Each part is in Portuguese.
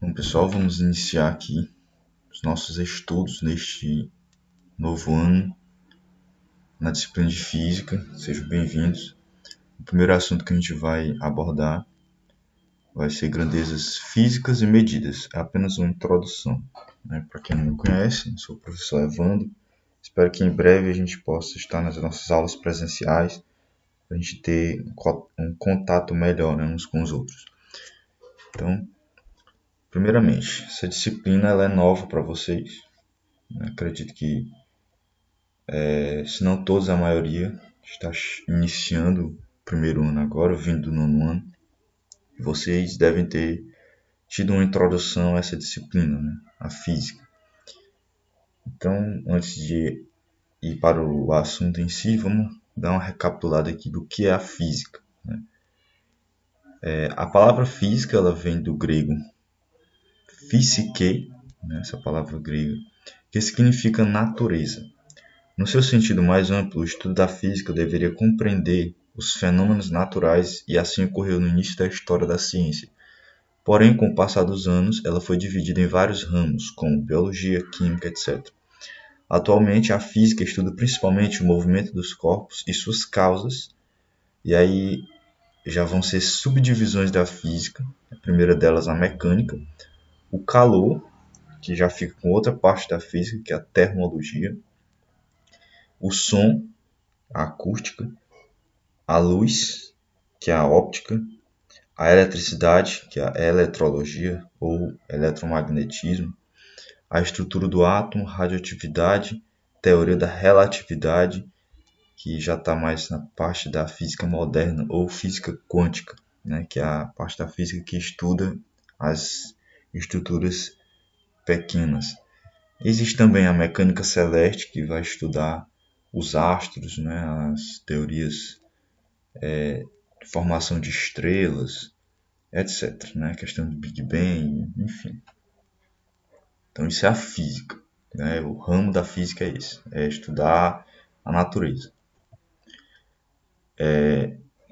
Bom, pessoal, vamos iniciar aqui os nossos estudos neste novo ano na disciplina de Física. Sejam bem-vindos. O primeiro assunto que a gente vai abordar vai ser grandezas físicas e medidas. É apenas uma introdução, né? Para quem não me conhece, eu sou o professor Evandro. Espero que em breve a gente possa estar nas nossas aulas presenciais para a gente ter um contato melhor, né, uns com os outros. Então, primeiramente, essa disciplina ela é nova para vocês. Acredito que, se não todos, a maioria está iniciando o primeiro ano agora, vindo do nono ano. Vocês devem ter tido uma introdução a essa disciplina, né? A física. Então, antes de ir para o assunto em si, vamos dar uma recapitulada aqui do que é a física, né? A palavra física ela vem do grego physique, né? Essa palavra grega, que significa natureza. No seu sentido mais amplo, o estudo da física deveria compreender os fenômenos naturais e assim ocorreu no início da história da ciência. Porém, com o passar dos anos, ela foi dividida em vários ramos, como biologia, química, etc. Atualmente, a física estuda principalmente o movimento dos corpos e suas causas, e aí já vão ser subdivisões da física. A primeira delas, a mecânica, o calor, que já fica com outra parte da física, que é a termologia, o som, a acústica, a luz, que é a óptica, a eletricidade, que é a eletrologia ou eletromagnetismo, a estrutura do átomo, radioatividade, teoria da relatividade, que já está mais na parte da física moderna ou física quântica, né, que é a parte da física que estuda as estruturas pequenas. Existe também a mecânica celeste, que vai estudar os astros, né, as teorias de formação de estrelas, etc. Né? A questão do Big Bang, enfim. Então isso é a física. Né? O ramo da física é esse, é estudar a natureza.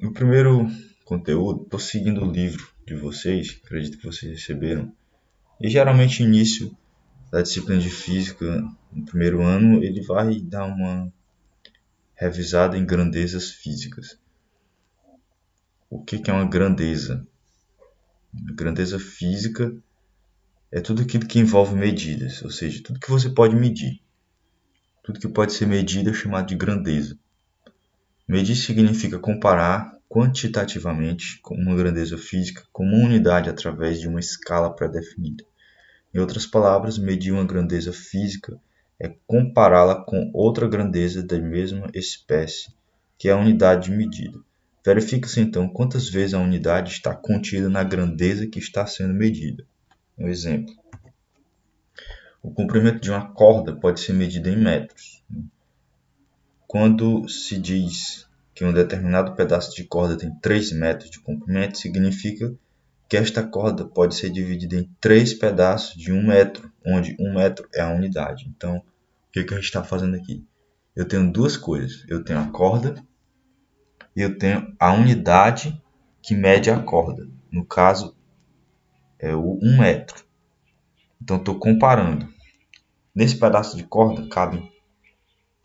No primeiro conteúdo, estou seguindo o livro de vocês, acredito que vocês receberam. E geralmente, início da disciplina de física, no primeiro ano, ele vai dar uma revisada em grandezas físicas. O que é uma grandeza? A grandeza física é tudo aquilo que envolve medidas, ou seja, tudo que você pode medir. Tudo que pode ser medido é chamado de grandeza. Medir significa comparar quantitativamente com uma grandeza física com uma unidade através de uma escala pré-definida. Em outras palavras, medir uma grandeza física é compará-la com outra grandeza da mesma espécie, que é a unidade de medida. Verifica-se então quantas vezes a unidade está contida na grandeza que está sendo medida. Um exemplo. O comprimento de uma corda pode ser medido em metros. Quando se diz que um determinado pedaço de corda tem 3 metros de comprimento, significa que esta corda pode ser dividida em 3 pedaços de 1 metro, onde 1 metro é a unidade. Então, o que a gente está fazendo aqui? Eu tenho duas coisas. Eu tenho a corda e eu tenho a unidade que mede a corda. No caso, é o 1 metro. Então, estou comparando. Nesse pedaço de corda cabem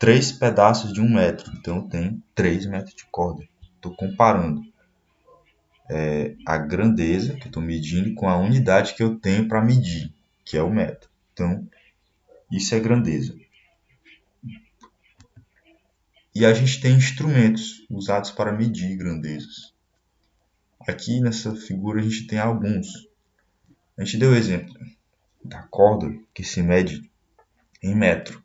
3 pedaços de 1 metro. Então, eu tenho 3 metros de corda. Estou comparando a grandeza que eu estou medindo com a unidade que eu tenho para medir, que é o metro. Então, isso é grandeza. E a gente tem instrumentos usados para medir grandezas. Aqui nessa figura a gente tem alguns. A gente deu o exemplo da corda que se mede em metro.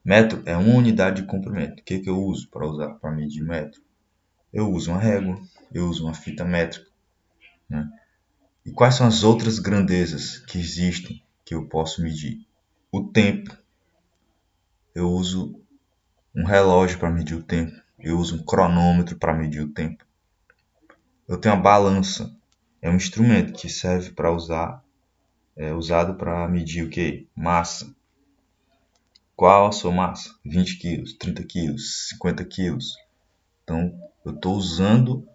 Metro é uma unidade de comprimento. O que eu uso para medir metro? Eu uso uma régua, eu uso uma fita métrica. Né? E quais são as outras grandezas que existem que eu posso medir? O tempo. Eu uso um relógio para medir o tempo. Eu uso um cronômetro para medir o tempo. Eu tenho a balança. É um instrumento que serve para usado para medir o que? Massa. Qual a sua massa? 20 quilos, 30 quilos, 50 quilos. Então, eu estou usando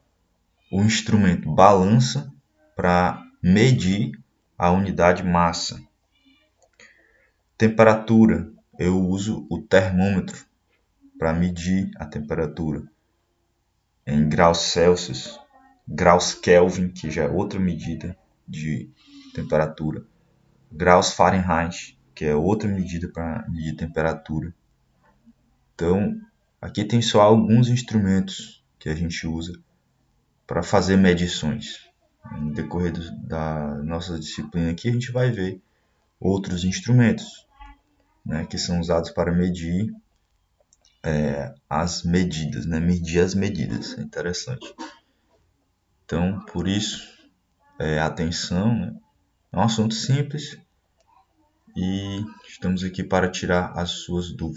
o instrumento balança para medir a unidade massa. Temperatura, eu uso o termômetro para medir a temperatura em graus Celsius, graus Kelvin, que já é outra medida de temperatura, graus Fahrenheit, que é outra medida para medir temperatura. Então, aqui tem só alguns instrumentos que a gente usa para fazer medições. No decorrer da nossa disciplina aqui, a gente vai ver outros instrumentos, né, que são usados para medir as medidas, né, medir as medidas. É interessante. Então, por isso, atenção, né, é um assunto simples e estamos aqui para tirar as suas dúvidas.